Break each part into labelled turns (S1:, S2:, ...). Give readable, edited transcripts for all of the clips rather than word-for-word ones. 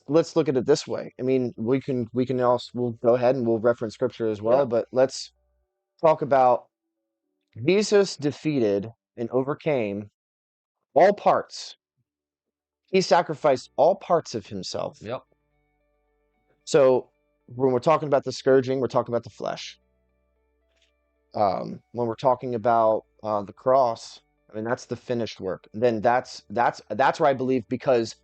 S1: let's look at it this way. I mean, we can also, we'll go ahead and we'll reference scripture as well,
S2: Yeah.
S1: but let's talk about Jesus defeated and overcame all parts. He sacrificed all parts of himself.
S2: Yep.
S1: So when we're talking about the scourging, we're talking about the flesh. When we're talking about the cross, I mean that's the finished work. Then that's where I believe, because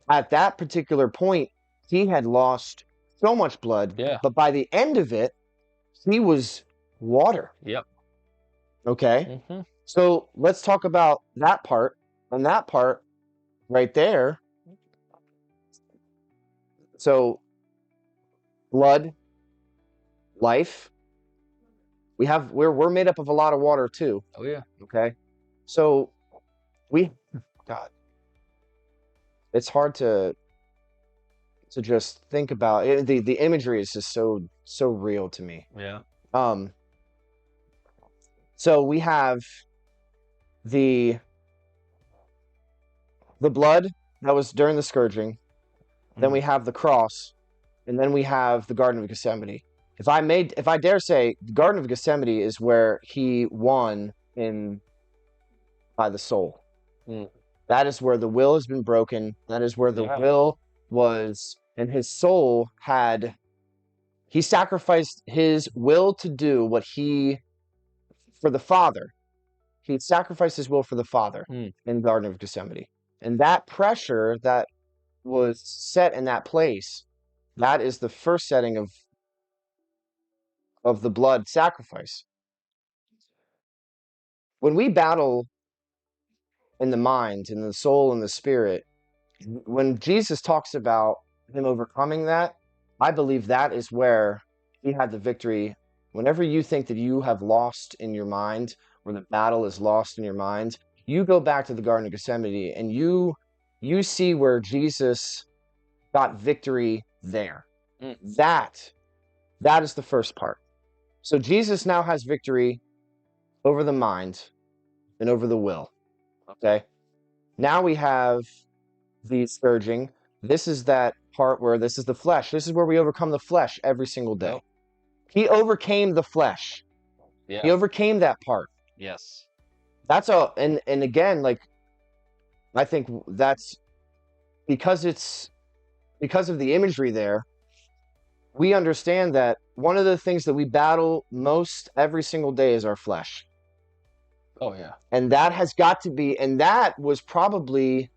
S1: at that particular point he had lost so much blood,
S2: Yeah.
S1: but by the end of it, he was water.
S2: Yep.
S1: Okay,
S2: Hmm.
S1: so let's talk about that part. And that part right there. So blood, life. We're made up of a lot of water too.
S2: Oh yeah.
S1: Okay, so we God, it's hard to just think about it. The imagery is just so real to me.
S2: Yeah.
S1: Um, so we have the blood that was during the scourging, then we have the cross, and then we have the Garden of Gethsemane. If I dare say, the Garden of Gethsemane is where he won in by the soul.
S2: Mm.
S1: That is where the will has been broken. That is where the
S2: Yeah.
S1: will was, and his soul had. He sacrificed his will to do what he for the Father. He sacrificed his will for the Father
S2: Mm.
S1: in the Garden of Gethsemane, and that pressure that was set in that place, that is the first setting of the blood sacrifice. When we battle in the mind, in the soul, and the spirit, when Jesus talks about him overcoming that, I believe that is where he had the victory. Whenever you think that you have lost in your mind, or the battle is lost in your mind, you go back to the Garden of Gethsemane and you see where Jesus got victory there.
S2: Mm.
S1: That is the first part. So Jesus now has victory over the mind and over the will. Okay. Now we have the scourging. This is that part where this is the flesh. This is where we overcome the flesh every single day.
S2: Yep.
S1: He overcame the flesh.
S2: Yeah.
S1: He overcame that part.
S2: Yes.
S1: That's a and again, like I think that's because of the imagery there. We understand that one of the things that we battle most every single day is our flesh.
S2: Oh yeah.
S1: And that has got to be, and that was probably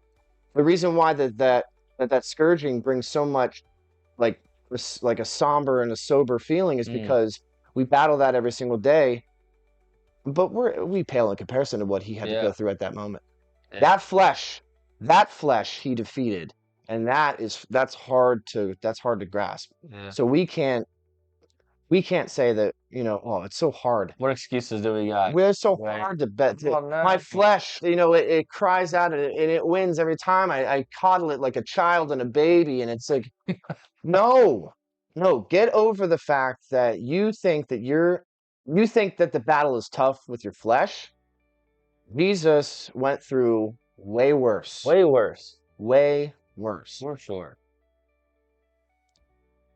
S1: the reason why that scourging brings so much like a somber and a sober feeling, is because we battle that every single day, but we pale in comparison to what he had to go through at that moment.
S2: Yeah.
S1: That flesh he defeated, and that's hard to grasp.
S2: Yeah.
S1: So we can't say that, oh, it's so hard.
S2: What excuses do we got?
S1: We're so
S2: Right.
S1: hard to bet.
S2: Oh, no.
S1: My flesh, it cries out and it wins every time. I coddle it like a child and a baby, and it's like, no, get over the fact that you think that the battle is tough with your flesh. Jesus went through way worse.
S2: Way worse.
S1: Way worse.
S2: For sure.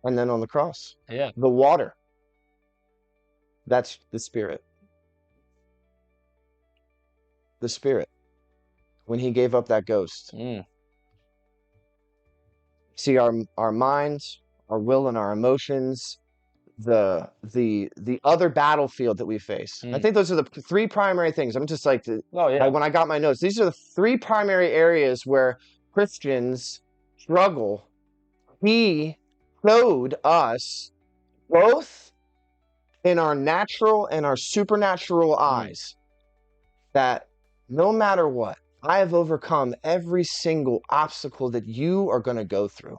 S1: And then on the cross,
S2: Yeah.
S1: the water. That's the Spirit. The Spirit. When he gave up that ghost.
S2: Mm.
S1: See, our minds, our will, and our emotions, the other battlefield that we face. I think those are the three primary things. I'm just like, when I got my notes, these are the three primary areas where Christians struggle. He showed us both in our natural and our supernatural eyes that no matter what, I have overcome every single obstacle that you are going to go through.